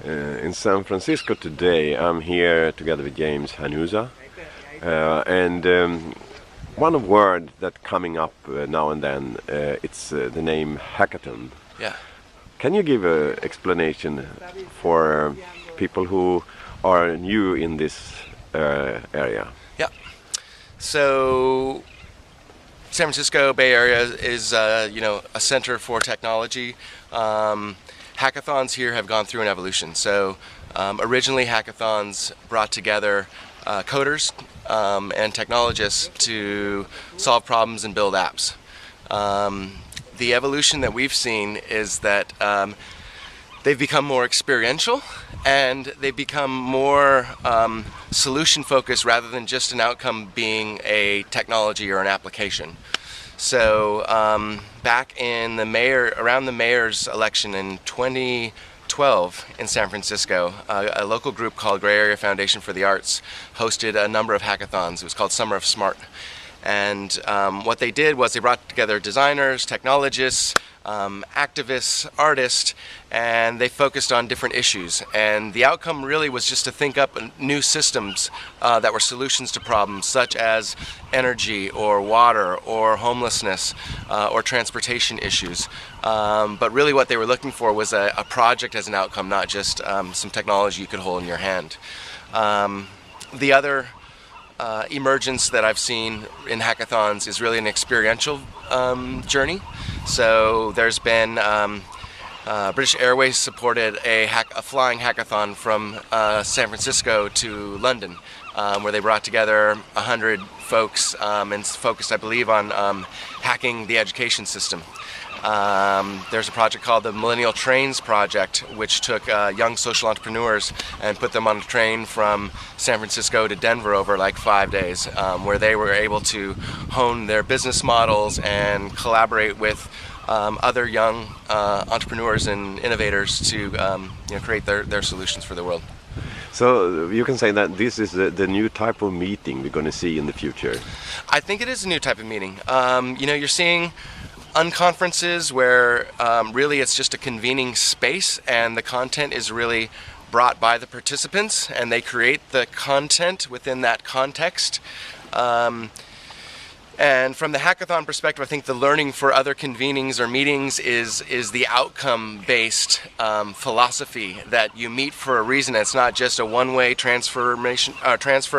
In San Francisco today, I'm here together with James Hanusa, and one word that coming up now and then, it's the name Hackathon. Yeah. Can you give an explanation for people who are new in this area? Yeah. So San Francisco Bay Area is a center for technology. Hackathons here have gone through an evolution. So originally hackathons brought together coders and technologists to solve problems and build apps. The evolution that we've seen is that they've become more experiential and they've become more solution focused rather than just an outcome being a technology or an application. So back in around the mayor's election in 2012 in San Francisco, a local group called Gray Area Foundation for the Arts hosted a number of hackathons. It was called Summer of Smart. And what they did was they brought together designers, technologists, activists, artists, and they focused on different issues. And the outcome really was just to think up new systems that were solutions to problems such as energy or water or homelessness or transportation issues. But really what they were looking for was a project as an outcome, not just some technology you could hold in your hand. The other emergence that I've seen in hackathons is really an experiential journey. So there's been British Airways supported a flying hackathon from San Francisco to London, where they brought together 100 folks and focused, I believe, on hacking the education system. There's a project called the Millennial Trains Project, which took young social entrepreneurs and put them on a train from San Francisco to Denver over like 5 days, where they were able to hone their business models and collaborate with other young entrepreneurs and innovators to create their solutions for the world. So you can say that this is the new type of meeting we're going to see in the future. I think it is a new type of meeting. You're seeing unconferences where really it's just a convening space and the content is really brought by the participants and they create the content within that context. And from the hackathon perspective, I think the learning for other convenings or meetings is the outcome-based philosophy that you meet for a reason. It's not just a one-way transfer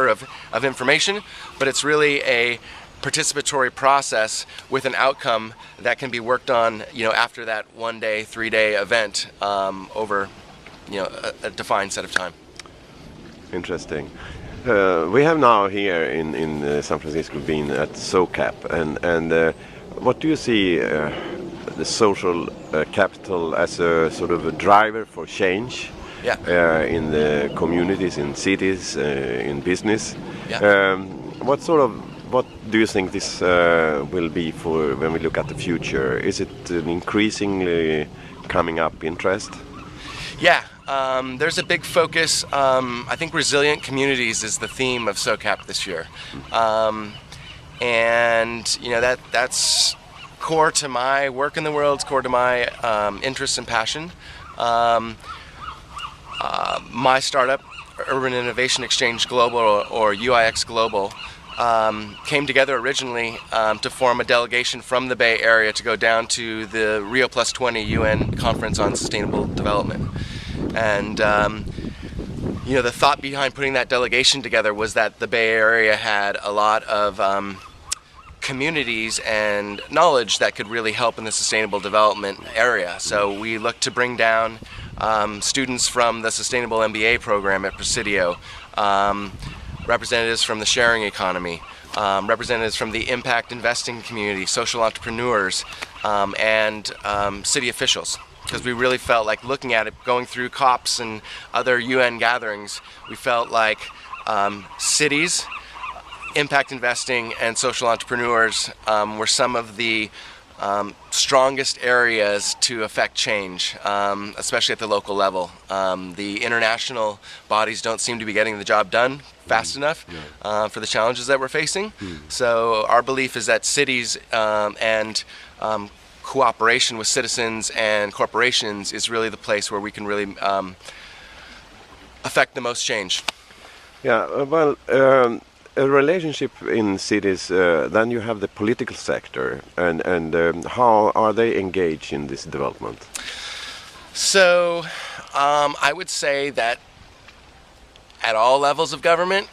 of information, but it's really a participatory process with an outcome that can be worked on, after that 1 day, 3 day event over, a defined set of time. Interesting. We have now here in San Francisco been at SoCap, and what do you see the social capital as a sort of a driver for change? Yeah. In the communities, in cities, in business? Yeah. What do you think this will be for when we look at the future? Is it an increasingly coming up interest? Yeah, there's a big focus. I think resilient communities is the theme of SoCap this year. And that's core to my work in the world, it's core to my interest and passion. My startup, Urban Innovation Exchange Global, or UIX Global, came together originally to form a delegation from the Bay Area to go down to the Rio Plus 20 UN Conference on Sustainable Development. And the thought behind putting that delegation together was that the Bay Area had a lot of communities and knowledge that could really help in the sustainable development area. So we looked to bring down students from the Sustainable MBA program at Presidio, representatives from the sharing economy, representatives from the impact investing community, social entrepreneurs, and city officials. Because we really felt like looking at it, going through COPs and other UN gatherings, we felt like cities, impact investing, and social entrepreneurs were some of the strongest areas to affect change, especially at the local level. The international bodies don't seem to be getting the job done fast enough for the challenges that we're facing. So our belief is that cities and cooperation with citizens and corporations is really the place where we can really affect the most change. Yeah, well, a relationship in cities, then you have the political sector, and how are they engaged in this development? So I would say that at all levels of government,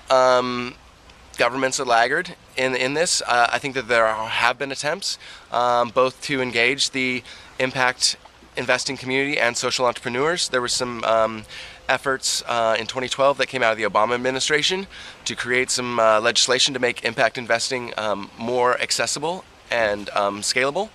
government's a laggard in this. I think that there have been attempts both to engage the impact investing community and social entrepreneurs. There were some efforts in 2012 that came out of the Obama administration to create some legislation to make impact investing more accessible and scalable.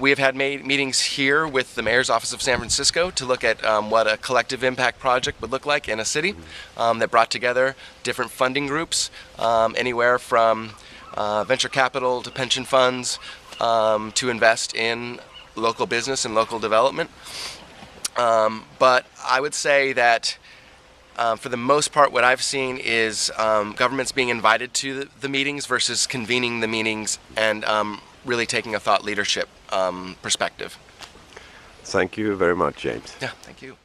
We have had meetings here with the Mayor's Office of San Francisco to look at what a collective impact project would look like in a city that brought together different funding groups, anywhere from venture capital to pension funds, to invest in local business and local development. But I would say that for the most part, what I've seen is governments being invited to the meetings versus convening the meetings and really taking a thought leadership perspective. Thank you very much, James. Yeah, thank you.